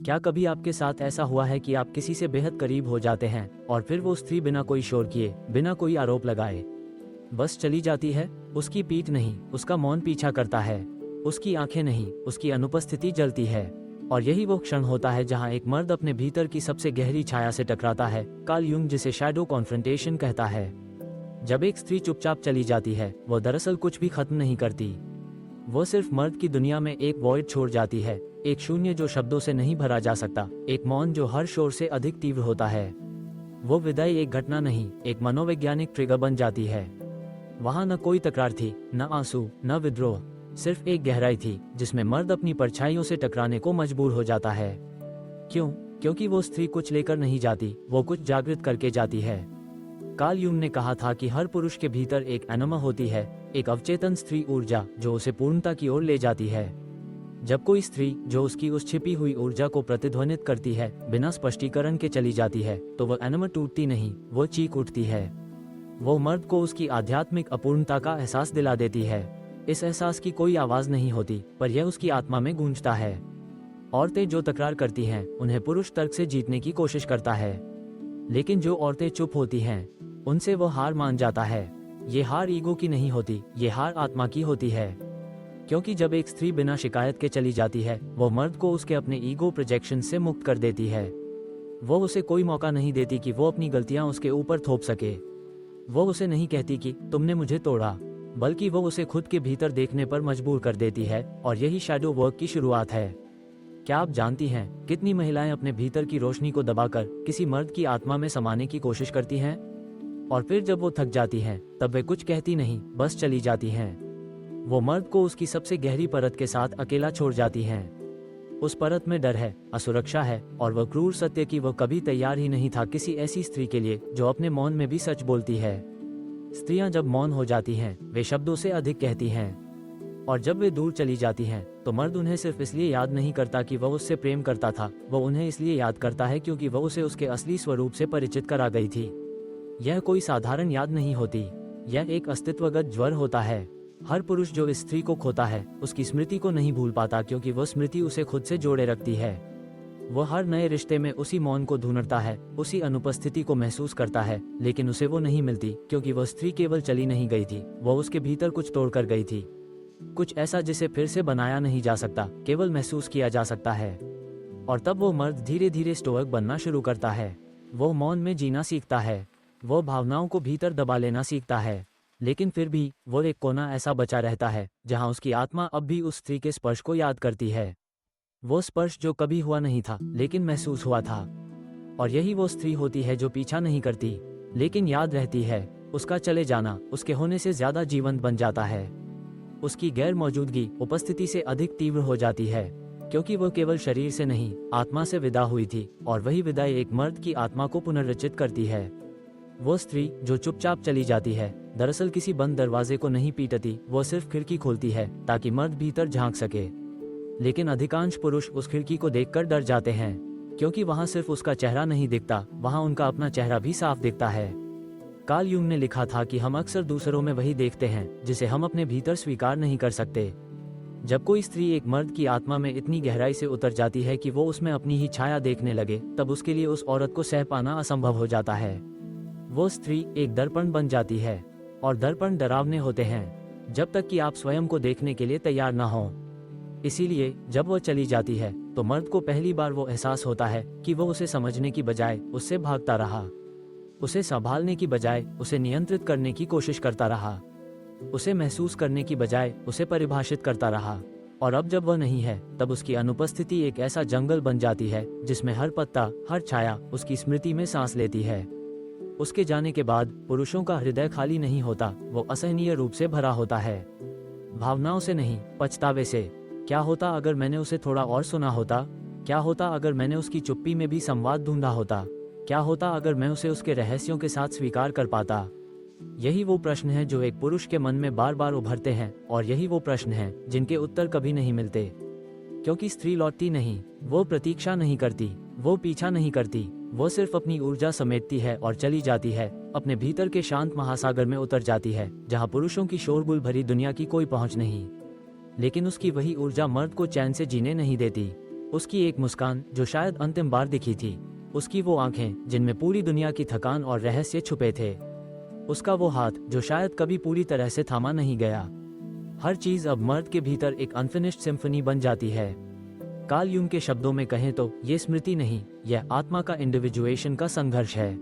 क्या कभी आपके साथ ऐसा हुआ है कि आप किसी से बेहद करीब हो जाते हैं और फिर वो स्त्री बिना कोई शोर किए, बिना कोई आरोप लगाए बस चली जाती है? उसकी पीठ नहीं, उसका मौन पीछा करता है। उसकी आंखें नहीं, उसकी अनुपस्थिति जलती है। और यही वो क्षण होता है जहां एक मर्द अपने भीतर की सबसे गहरी छाया से टकराता है, कार्ल युंग जिसे शैडो कॉन्फ्रंटेशन कहता है। जब एक स्त्री चुपचाप चली जाती है, वो दरअसल कुछ भी खत्म नहीं करती। वो सिर्फ मर्द की दुनिया में एक वॉइड छोड़ जाती है, एक शून्य जो शब्दों से नहीं भरा जा सकता, एक मौन जो हर शोर से अधिक तीव्र होता है। वो विदाई एक घटना नहीं, एक मनोवैज्ञानिक ट्रिगर बन जाती है। वहां न कोई तकरार थी, न आंसू, न विद्रोह, सिर्फ एक गहराई थी जिसमें मर्द अपनी परछाइयों से टकराने को मजबूर हो जाता है। क्यों? क्योंकि वो स्त्री कुछ लेकर नहीं जाती, वो कुछ जागृत करके जाती है। कार्ल युंग ने कहा था कि हर पुरुष के भीतर एक एनिमा होती है, एक अवचेतन स्त्री ऊर्जा जो उसे पूर्णता की ओर ले जाती है। जब कोई स्त्री जो उसकी उस छिपी हुई ऊर्जा को प्रतिध्वनित करती है, बिना स्पष्टीकरण के चली जाती है, तो वह एनिमा टूटती नहीं, वो चीख उठती है। वो मर्द को उसकी आध्यात्मिक अपूर्णता का एहसास दिला देती है। इस एहसास की कोई आवाज नहीं होती, पर यह उसकी आत्मा में गूंजता है। औरतें जो तकरार करती हैं, उन्हें पुरुष तर्क से जीतने की कोशिश करता है, लेकिन जो औरतें चुप होती हैं, उनसे वो हार मान जाता है। ये हार ईगो की नहीं होती, ये हार आत्मा की होती है। क्योंकि जब एक स्त्री बिना शिकायत के चली जाती है, वो मर्द को उसके अपने ईगो प्रोजेक्शन से मुक्त कर देती है। वो उसे कोई मौका नहीं देती कि वो अपनी गलतियां उसके ऊपर थोप सके। वो उसे नहीं कहती कि तुमने मुझे तोड़ा, बल्कि वो उसे खुद के भीतर देखने पर मजबूर कर देती है, और यही शैडो वर्क की शुरुआत है। क्या आप जानती हैं कितनी महिलाएं अपने भीतर की रोशनी को दबाकर किसी मर्द की आत्मा में समाने की कोशिश करती हैं? और फिर जब वो थक जाती हैं, तब वे कुछ कहती नहीं, बस चली जाती हैं। वो मर्द को उसकी सबसे गहरी परत के साथ अकेला छोड़ जाती हैं। उस परत में डर है, असुरक्षा है, और वह क्रूर सत्य कि वह कभी तैयार ही नहीं था किसी ऐसी स्त्री के लिए जो अपने मौन में भी सच बोलती है। स्त्रियां जब मौन हो जाती हैं, वे शब्दों से अधिक कहती हैं। और जब वे दूर चली जाती हैं, तो मर्द उन्हें सिर्फ इसलिए याद नहीं करता कि वह उससे प्रेम करता था, वह उन्हें इसलिए याद करता है क्योंकि वह उसे उसके असली स्वरूप से परिचित करा गई थी। यह कोई साधारण याद नहीं होती, यह एक अस्तित्वगत ज्वर होता है। हर पुरुष जो इस स्त्री को खोता है, उसकी स्मृति को नहीं भूल पाता, क्योंकि वह स्मृति उसे खुद से जोड़े रखती है। वह हर नए रिश्ते में उसी मौन को ढूंढता है, उसी अनुपस्थिति को महसूस करता है, लेकिन उसे वो नहीं मिलती, क्योंकि वह स्त्री केवल चली नहीं गई थी, वह उसके भीतर कुछ तोड़कर गई थी। कुछ ऐसा जिसे फिर से बनाया नहीं जा सकता, केवल महसूस किया जा सकता है। और तब वो मर्द धीरे धीरे स्टोइक बनना शुरू करता है। वो मौन में जीना सीखता है, वो भावनाओं को भीतर दबा लेना सीखता है, लेकिन फिर भी वो एक कोना ऐसा बचा रहता है जहां उसकी आत्मा अब भी उस स्त्री के स्पर्श को याद करती है। वो स्पर्श जो कभी हुआ नहीं था, लेकिन महसूस हुआ था। और यही वो स्त्री होती है जो पीछा नहीं करती, लेकिन याद रहती है। उसका चले जाना उसके होने से ज्यादा जीवंत बन जाता है। उसकी गैर मौजूदगी उपस्थिति से अधिक तीव्र हो जाती है, क्योंकि वो केवल शरीर से नहीं, आत्मा से विदा हुई थी, और वही विदाई एक मर्द की आत्मा को पुनर्रचित करती है। वो स्त्री जो चुपचाप चली जाती है, दरअसल किसी बंद दरवाजे को नहीं पीटती, वो सिर्फ खिड़की खोलती है ताकि मर्द भीतर झांक सके। लेकिन अधिकांश पुरुष उस खिड़की को देखकर डर जाते हैं, क्योंकि वहां सिर्फ उसका चेहरा नहीं दिखता, वहां उनका अपना चेहरा भी साफ दिखता है। कार्ल युंग ने लिखा था कि हम अक्सर दूसरों में वही देखते हैं जिसे हम अपने भीतर स्वीकार नहीं कर सकते। जब कोई स्त्री एक मर्द की आत्मा में इतनी गहराई से उतर जाती है कि वो उसमें अपनी ही छाया देखने लगे, तब उसके लिए उस औरत को सह पाना असंभव हो जाता है। वो स्त्री एक दर्पण बन जाती है, और दर्पण डरावने होते हैं जब तक कि आप स्वयं को देखने के लिए तैयार ना हो। इसीलिए जब वो चली जाती है, तो मर्द को पहली बार वो एहसास होता है कि वो उसे समझने की बजाय उससे भागता रहा, उसे संभालने की बजाय उसे नियंत्रित करने की कोशिश करता रहा, उसे महसूस करने की बजाय उसे परिभाषित करता रहा। और अब जब वह नहीं है, तब उसकी अनुपस्थिति एक ऐसा जंगल बन जाती है जिसमें हर पत्ता, हर छाया उसकी स्मृति में सांस लेती है। उसके जाने के बाद पुरुषों का हृदय खाली नहीं होता, वो असहनीय रूप से भरा होता है। भावनाओं से नहीं, पछतावे से। क्या होता अगर मैंने उसे थोड़ा और सुना होता? क्या होता अगर मैंने उसकी चुप्पी में भी संवाद ढूंढा होता? क्या होता अगर मैं उसे उसके रहस्यों के साथ स्वीकार कर पाता? यही वो प्रश्न है जो एक पुरुष के मन में बार बार उभरते हैं, और यही वो प्रश्न है जिनके उत्तर कभी नहीं मिलते। क्योंकि स्त्री लौटती नहीं, वो प्रतीक्षा नहीं करती, वो पीछा नहीं करती, वो सिर्फ अपनी ऊर्जा समेटती है और चली जाती है, अपने भीतर के शांत महासागर में उतर जाती है, जहां पुरुषों की शोरगुल भरी दुनिया की कोई पहुंच नहीं। लेकिन उसकी वही ऊर्जा मर्द को चैन से जीने नहीं देती। उसकी एक मुस्कान जो शायद अंतिम बार दिखी थी, उसकी वो आंखें जिनमें पूरी दुनिया की थकान और रहस्य छुपे थे, उसका वो हाथ जो शायद कभी पूरी तरह से थामा नहीं गया। हर चीज अब मर्द के भीतर एक अनफिनिश्ड सिम्फनी बन जाती है। कार्ल यूंग के शब्दों में कहें तो ये स्मृति नहीं, यह आत्मा का इंडिविजुएशन का संघर्ष है।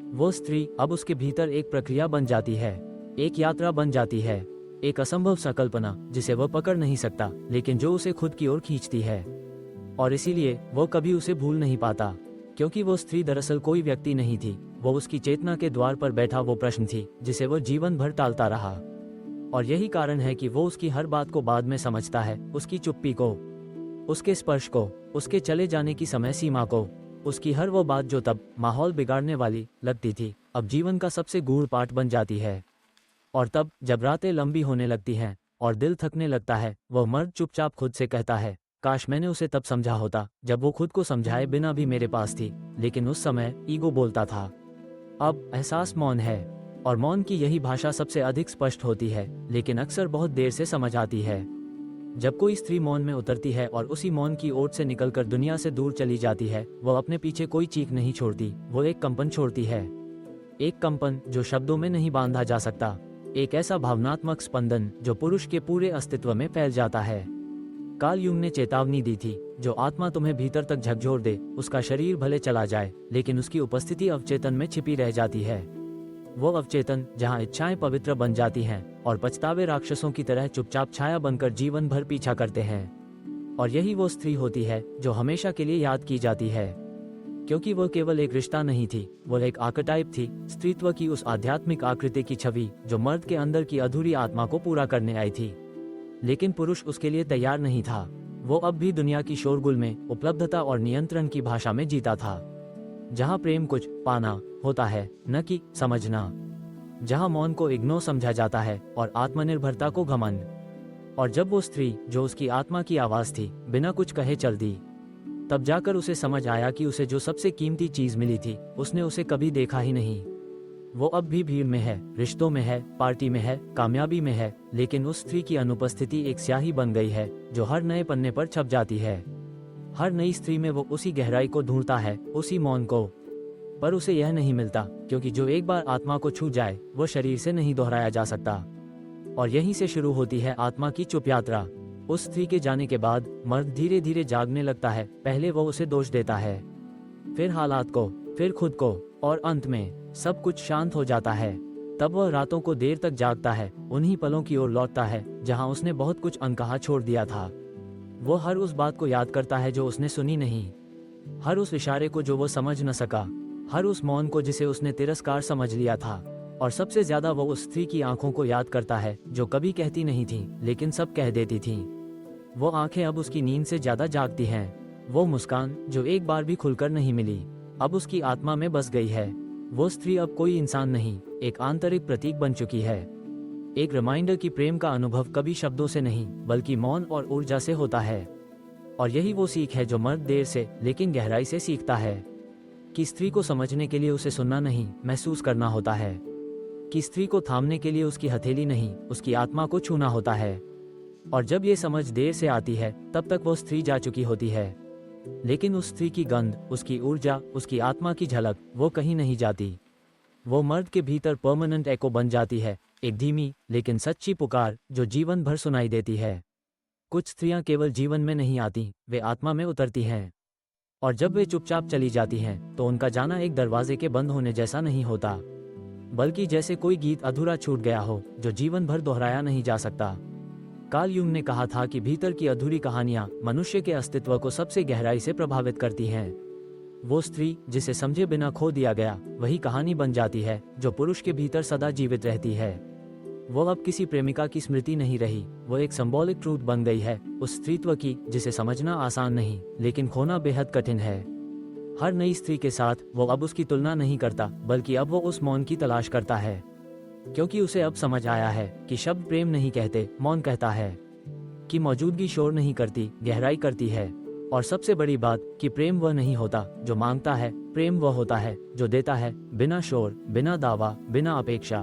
वो स्त्री अब उसके भीतर एक प्रक्रिया बन जाती है, एक यात्रा बन जाती है, एक असंभव संकल्पना जिसे वह पकड़ नहीं सकता लेकिन जो उसे खुद की ओर खींचती है। और इसीलिए वो कभी उसे भूल नहीं पाता, क्योंकि वो स्त्री दरअसल कोई व्यक्ति नहीं थी, वो उसकी चेतना के द्वार पर बैठा वो प्रश्न थी जिसे वो जीवन भर टालता रहा। और यही कारण है कि वो उसकी हर बात को बाद में समझता है, उसकी चुप्पी को, उसके स्पर्श को, उसके चले जाने की समय सीमा को, उसकी हर वो बात जो तब माहौल बिगाड़ने वाली लगती थी अब जीवन का सबसे गूढ़ पाठ बन जाती है। और तब जब रातें लंबी होने लगती हैं और दिल थकने लगता है, वह मर्द चुपचाप खुद से कहता है, काश मैंने उसे तब समझा होता जब वो खुद को समझाए बिना भी मेरे पास थी, लेकिन उस समय ईगो बोलता था। अब एहसास मौन है, और मौन की यही भाषा सबसे अधिक स्पष्ट होती है, लेकिन अक्सर बहुत देर से समझ आती है। जब कोई स्त्री मौन में उतरती है और उसी मौन की ओट से निकलकर दुनिया से दूर चली जाती है, वह अपने पीछे कोई चीख नहीं छोड़ती, वो एक कंपन छोड़ती है। एक कंपन जो शब्दों में नहीं बांधा जा सकता, एक ऐसा भावनात्मक स्पंदन जो पुरुष के पूरे अस्तित्व में फैल जाता है। कार्ल यूंग ने चेतावनी दी थी, जो आत्मा तुम्हें भीतर तक झकझोर दे, उसका शरीर भले चला जाए, लेकिन उसकी उपस्थिति अवचेतन में छिपी रह जाती है। वो अवचेतन जहाँ इच्छाएं पवित्र बन जाती हैं और पछतावे राक्षसों की तरह चुपचाप छाया बनकर जीवन भर पीछा करते हैं। और यही वो स्त्री होती है जो हमेशा के लिए याद की जाती है, क्योंकि वो केवल एक रिश्ता नहीं थी, वो एक आर्केटाइप थी, स्त्रीत्व की उस आध्यात्मिक आकृति की छवि जो मर्द के अंदर की अधूरी आत्मा को पूरा करने आई थी। लेकिन पुरुष उसके लिए तैयार नहीं था। वो अब भी दुनिया की शोरगुल में उपलब्धता और नियंत्रण की भाषा में जीता था, जहाँ प्रेम कुछ पाना होता है, न कि समझना, जहाँ मौन को इग्नोर समझा जाता है और आत्मनिर्भरता को घमंड। और जब वो स्त्री जो उसकी आत्मा की आवाज थी बिना कुछ कहे चल दी, तब जाकर उसे समझ आया कि उसे जो सबसे कीमती चीज मिली थी उसने उसे कभी देखा ही नहीं। वो अब भी भीड़ में है, रिश्तों में है, पार्टी में है, कामयाबी में है, लेकिन उस स्त्री की अनुपस्थिति एक स्याही बन गई है जो हर नए पन्ने पर छप जाती है। हर नई स्त्री में वो उसी गहराई को ढूंढता है, उसी मौन को, पर उसे यह नहीं मिलता, क्योंकि जो एक बार आत्मा को छू जाए वो शरीर से नहीं दोहराया जा सकता। और यहीं से शुरू होती है आत्मा की चुप यात्रा। उस स्त्री के जाने के बाद मर्द धीरे धीरे जागने लगता है। पहले वो उसे दोष देता है, फिर हालात को, फिर खुद को, और अंत में सब कुछ शांत हो जाता है। तब वह रातों को देर तक जागता है, उन्हीं पलों की ओर लौटता है जहां उसने बहुत कुछ अनकहा छोड़ दिया था। वो हर उस बात को याद करता है जो उसने सुनी नहीं, हर उस इशारे को जो वो समझ न सका, हर उस मौन को जिसे उसने तिरस्कार समझ लिया था। और सबसे ज्यादा वो उस स्त्री की आंखों को याद करता है जो कभी कहती नहीं थी लेकिन सब कह देती थीं। वो आंखें अब उसकी नींद से ज्यादा जागती हैं। वो मुस्कान जो एक बार भी खुलकर नहीं मिली, अब उसकी आत्मा में बस गई है। वो स्त्री अब कोई इंसान नहीं, एक आंतरिक प्रतीक बन चुकी है, एक रिमाइंडर कि प्रेम का अनुभव कभी शब्दों से नहीं बल्कि मौन और ऊर्जा से होता है। और यही वो सीख है जो मर्द देर से लेकिन गहराई से सीखता है, कि स्त्री को समझने के लिए उसे सुनना नहीं, महसूस करना होता है, कि स्त्री को थामने के लिए उसकी हथेली नहीं, उसकी आत्मा को छूना होता है। और जब ये समझ देर से आती है तब तक वो स्त्री जा चुकी होती है, लेकिन उस स्त्री की गंध, उसकी ऊर्जा, उसकी आत्मा की झलक वो कहीं नहीं जाती। वो मर्द के भीतर परमानेंट एको बन जाती है, एक धीमी लेकिन सच्ची पुकार जो जीवन भर सुनाई देती है। कुछ स्त्रियां केवल जीवन में नहीं आती, वे आत्मा में उतरती हैं। और जब वे चुपचाप चली जाती हैं तो उनका जाना एक दरवाजे के बंद होने जैसा नहीं होता, बल्कि जैसे कोई गीत अधूरा छूट गया हो जो जीवन भर दोहराया नहीं जा सकता। कार्ल यूंग ने कहा था कि भीतर की अधूरी कहानियां मनुष्य के अस्तित्व को सबसे गहराई से प्रभावित करती हैं। वो स्त्री जिसे समझे बिना खो दिया गया, वही कहानी बन जाती है जो पुरुष के भीतर सदा जीवित रहती है। वो अब किसी प्रेमिका की स्मृति नहीं रही, वो एक सिंबॉलिक ट्रूथ बन गई है, उस स्त्रीत्व की जिसे समझना आसान नहीं लेकिन खोना बेहद कठिन है। हर नई स्त्री के साथ वो अब उसकी तुलना नहीं करता, बल्कि अब वो उस मौन की तलाश करता है, क्योंकि उसे अब समझ आया है कि शब्द प्रेम नहीं कहते, मौन कहता है, कि मौजूदगी शोर नहीं करती, गहराई करती है। और सबसे बड़ी बात कि प्रेम वह नहीं होता जो मांगता है, प्रेम वह होता है जो देता है, बिना शोर, बिना दावा, बिना अपेक्षा।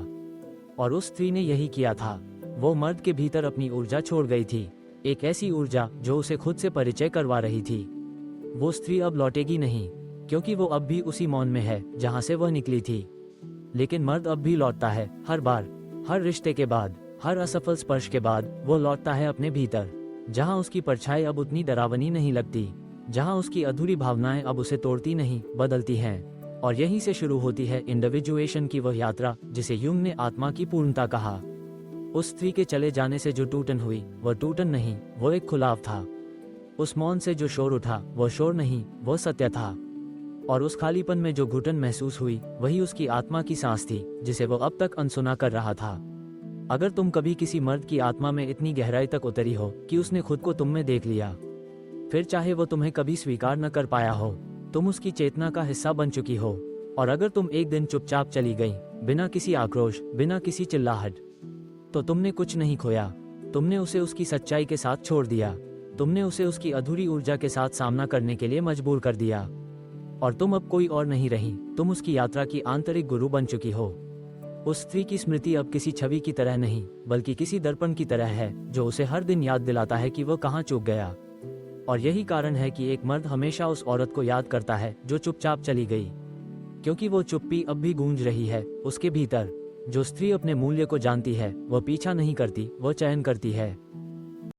और उस स्त्री ने यही किया था। वो मर्द के भीतर अपनी ऊर्जा छोड़ गई थी, एक ऐसी ऊर्जा जो उसे खुद से परिचय करवा रही थी, वो स्त्री अब लौटेगी नहीं, क्योंकि वो अब भी उसी मौन में है जहाँ से वह निकली थी। लेकिन मर्द अब भी लौटता है, हर बार, हर रिश्ते के बाद, हर असफल स्पर्श के बाद वो लौटता है अपने भीतर, जहाँ उसकी परछाई अब उतनी डरावनी नहीं लगती, जहाँ उसकी अधूरी भावनाएं अब उसे तोड़ती नहीं, बदलती हैं। और यहीं से शुरू होती है इंडिविजुएशन की वह यात्रा जिसे यूंग ने आत्मा की पूर्णता कहा। उस स्त्री के चले जाने से जो टूटन हुई, वह टूटन नहीं, वो एक खुलाव था। उस मौन से जो शोर उठा, वह शोर नहीं, वो सत्य था। और उस खालीपन में जो घुटन महसूस हुई, वही उसकी आत्मा की सांस थी, जिसे वो अब तक अनसुना कर रहा था। अगर तुम कभी किसी मर्द की आत्मा में इतनी गहराई तक उतरी हो कि उसने खुद को तुम में देख लिया, फिर चाहे वो तुम्हें कभी स्वीकार न कर पाया हो, तुम उसकी चेतना का हिस्सा बन चुकी हो। और अगर तुम एक दिन चुपचाप चली गई, बिना किसी आक्रोश, बिना किसी चिल्लाहट, तो तुमने कुछ नहीं खोया। तुमने उसे उसकी सच्चाई के साथ छोड़ दिया। तुमने उसे उसकी अधूरी ऊर्जा के साथ सामना करने के लिए मजबूर कर दिया। और तुम अब कोई और नहीं रही, तुम उसकी यात्रा की आंतरिक गुरु बन चुकी हो। उस स्त्री की स्मृति अब किसी छवि की तरह नहीं, बल्कि किसी दर्पण की तरह है, जो उसे हर दिन याद दिलाता है कि वह कहाँ चूक गया। और यही कारण है कि एक मर्द हमेशा उस औरत को याद करता है जो चुपचाप चली गई, क्योंकि वो चुप्पी अब भी गूंज रही है उसके भीतर। जो स्त्री अपने मूल्य को जानती है, वह पीछा नहीं करती, वह चयन करती है।